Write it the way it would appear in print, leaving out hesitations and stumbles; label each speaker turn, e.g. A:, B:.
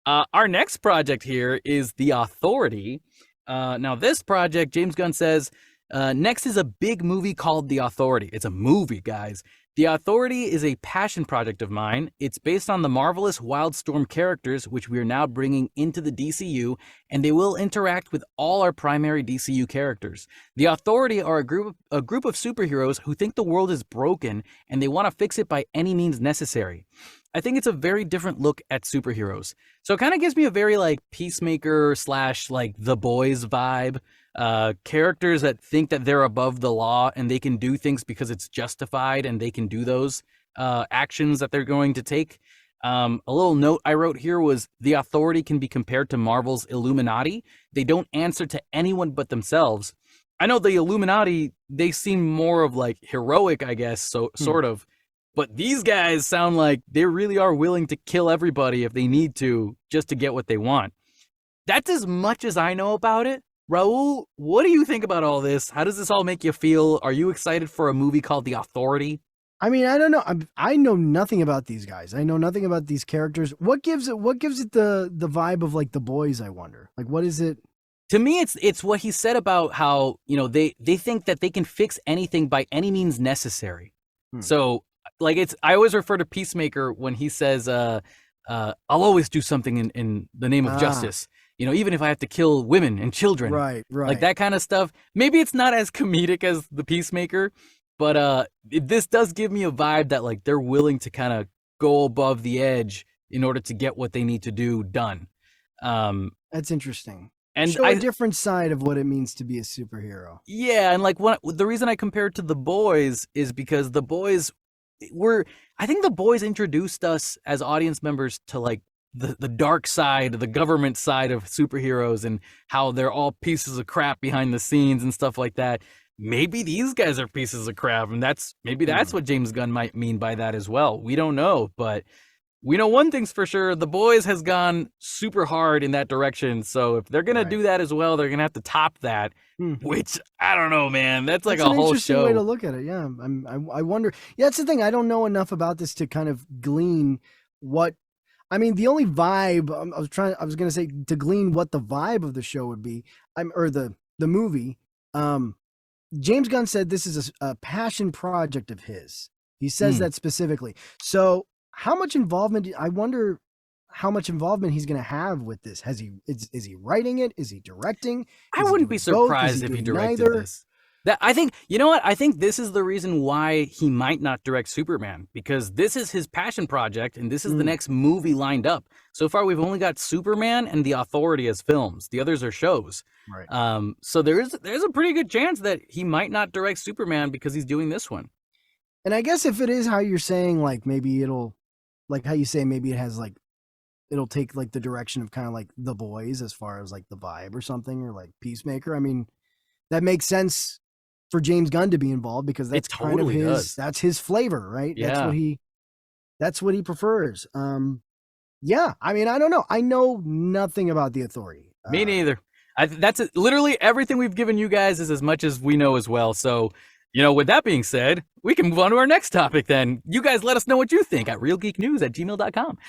A: Our next project here is The Authority. Now, this project, James Gunn says, next is a big movie called The Authority. It's a movie, guys. The Authority is a passion project of mine. It's based on the marvelous Wildstorm characters, which we are now bringing into the DCU, and they will interact with all our primary DCU characters. The Authority are a group of superheroes who think the world is broken, and they want to fix it by any means necessary. I think it's a very different look at superheroes. So it kind of gives me a very like Peacemaker slash like The Boys vibe. Characters that think that they're above the law and they can do things because it's justified and they can do those actions that they're going to take. A little note I wrote here was the Authority can be compared to Marvel's Illuminati. They don't answer to anyone but themselves. I know the Illuminati, they seem more of like heroic, I guess, so sort of. But these guys sound like they really are willing to kill everybody if they need to just to get what they want. That's as much as I know about it. Raul, what do you think about all this? How does this all make you feel? Are you excited for a movie called The Authority?
B: I mean, I don't know. I know nothing about these guys. I know nothing about these characters. What gives it the vibe of like The Boys, I wonder? Like what is it?
A: To me, it's what he said about how, they think that they can fix anything by any means necessary. So like I always refer to Peacemaker when he says, I'll always do something in the name of justice. Even if I have to kill women and children.
B: Right.
A: Like that kind of stuff. Maybe it's not as comedic as the Peacemaker, but this does give me a vibe that like they're willing to kind of go above the edge in order to get what they need to do done.
B: That's interesting.
A: And
B: show a different side of what it means to be a superhero.
A: Yeah, and like the reason I compared to The Boys is because The Boys I think The Boys introduced us as audience members to like the dark side, the government side of superheroes and how they're all pieces of crap behind the scenes and stuff like that. Maybe these guys are pieces of crap, and that's what James Gunn might mean by that as well. We don't know, but we know one thing's for sure. The Boys has gone super hard in that direction. So if they're going to do that as well, they're going to have to top that, which I don't know, man. That's like a whole
B: interesting
A: show.
B: Way to look at it. Yeah. I wonder. Yeah, that's the thing. I don't know enough about this to kind of glean what, I mean, the only vibe I was going to say to glean what the vibe of the show would be, or the movie. James Gunn said this is a passion project of his. He says that specifically. So how much involvement, I wonder how much involvement he's going to have with this. Is he writing it? Is he directing?
A: I wouldn't be surprised if he directed this. I think, you know what? I think this is the reason why he might not direct Superman, because this is his passion project and this is the next movie lined up. So far, we've only got Superman and The Authority as films. The others are shows.
B: Right.
A: So there's a pretty good chance that he might not direct Superman because he's doing this one.
B: And I guess if it is how you're saying, like maybe it'll, like how you say, maybe it has like, it'll take like the direction of kind of like The Boys as far as like the vibe or something, or like Peacemaker. I mean, that makes sense for James Gunn to be involved because that's kind of his, that's his flavor, right?
A: Yeah.
B: That's what he prefers. Yeah. I mean, I don't know. I know nothing about The Authority.
A: Me neither. That's literally everything we've given you guys is as much as we know as well. So, with that being said, we can move on to our next topic then. You guys let us know what you think at realgeeknews@gmail.com.